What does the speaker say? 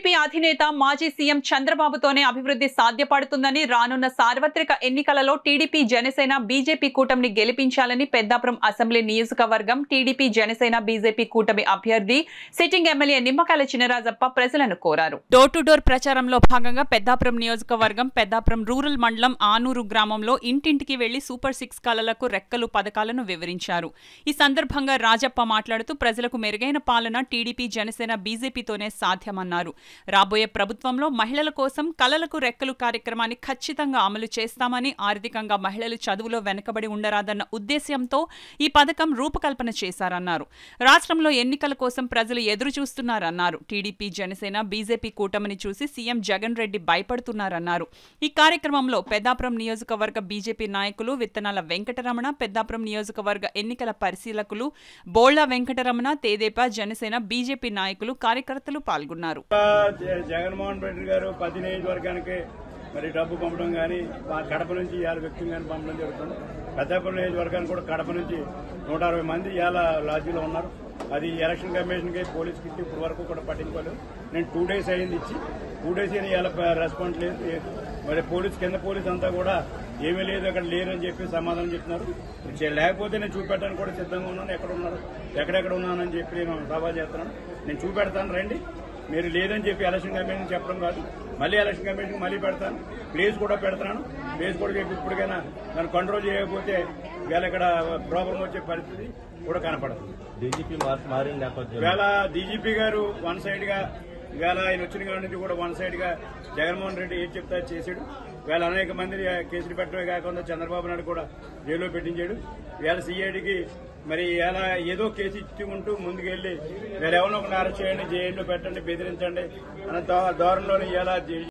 TDP అధినేత మాజీ CM చంద్రబాబుతోనే అభివృద్ధి సాధ్యపడుతుందని, రానున్న సార్వత్రిక ఎన్నికలలో టీడీపీ జనసేన బీజేపీ కూటమిని గెలిపించాలని పెద్దాపురం అసెంబ్లీ నియోజకవర్గం టీడీపీ జనసేన బీజేపీ కూటమి అభ్యర్థి సిట్టింగ్ ఎమ్మెల్యే నిమ్మకాయల చినరాజప్ప ప్రజలను కోరారు. డోర్ టు డోర్ ప్రచారంలో భాగంగా పెద్దాపురం నియోజకవర్గం పెద్దాపురం రూరల్ మండలం ఆనూరు గ్రామంలో ఇంటింటికి వెళ్లి సూపర్ 6 కలలకు రెక్కలు పథకాలను వివరించారు. ఈ సందర్భంగా రాజప్ప మాట్లాడుతూ ప్రజలకు మెరుగైన పాలన టీడీపీ జనసేన బీజేపీతోనే సాధ్యమన్నారు. రాబోయే ప్రభుత్వంలో మహిళల కోసం కలలకు రెక్కలు కార్యక్రమాన్ని ఖచ్చితంగా అమలు చేస్తామని, ఆర్థికంగా మహిళలు చదువులో వెనుకబడి ఉండరాదన్న ఉద్దేశ్యంతో ఈ పథకం రూపకల్పన చేశారన్నారు. రాష్ట్రంలో ఎన్నికల కోసం ప్రజలు ఎదురు చూస్తున్నారన్నారు. టీడీపీ జనసేన బీజేపీ కూటమిని చూసి సీఎం జగన్ రెడ్డి భయపడుతున్నారన్నారు. ఈ కార్యక్రమంలో పెద్దాపురం నియోజకవర్గ బీజేపీ నాయకులు విత్తనాల వెంకటరమణ, పెద్దాపురం నియోజకవర్గ ఎన్నికల పరిశీలకులు బోళ్ల వెంకటరమణ, తేదేపా జనసేన బీజేపీ నాయకులు కార్యకర్తలు పాల్గొన్నారు. జగన్మోహన్ రెడ్డి గారు 10 నియోజకవర్గానికి మరి డబ్బు పంపడం కానీ, కడప నుంచి 50 వ్యక్తులు కానీ పంపడం జరుగుతుంది. పెద్దాపురం నియోజకవర్గానికి కూడా కడప నుంచి 160 మంది ఇవాళ లాడ్జీలో ఉన్నారు. అది ఎలక్షన్ కమిషన్కి పోలీసుకి ఇచ్చి ఇప్పుడు వరకు కూడా పట్టించుకోలేదు. నేను 2 days అయింది ఇచ్చి 2 days అయినా ఇవాళ రెస్పాన్స్ లేదు. మరి కింద పోలీసు అంతా కూడా ఏమీ లేదు, అక్కడ లేరని చెప్పి సమాధానం చెప్తున్నారు. లేకపోతే నేను చూపెట్టడానికి కూడా సిద్ధంగా ఉన్నాను. ఎక్కడ ఉన్నారు, ఎక్కడెక్కడ ఉన్నానని చెప్పి నేను సవాల్ చేస్తున్నాను. నేను చూపెడతాను, రండి. మీరు లేదని చెప్పి ఎలక్షన్ కమిషన్ చెప్పడం కాదు, మళ్ళీ ఎలక్షన్ కమిషన్ మళ్ళీ పెడతాను. ప్లేస్ కూడా పెడతాను. ప్లేస్ కూడా చెప్పి ఇప్పటికైనా నన్ను కంట్రోల్ చేయకపోతే వేళ ఇక్కడ ప్రాబ్లం వచ్చే పరిస్థితి కూడా కనపడదు. వేళ డీజీపీ గారు వన్ సైడ్ గా వేళ ఆయన వచ్చిన కాడి నుంచి కూడా వన్ సైడ్ గా జగన్మోహన్ రెడ్డి ఏం చెప్తా చేశాడు. వేళ అనేక మంది కేసులు పెట్టడమే కాకుండా చంద్రబాబు నాయుడు కూడా జైల్లో పెట్టించాడు. వేళ సిఐడికి మరి ఇలా ఏదో కేసు ఇచ్చుకుంటూ ముందుకెళ్లి వేరే ఎవరినో ఒకరిని అరెస్ట్ చేయండి, జైల్లో పెట్టండి, బెదిరించండి అన్న ధోరణిలోని ఇలా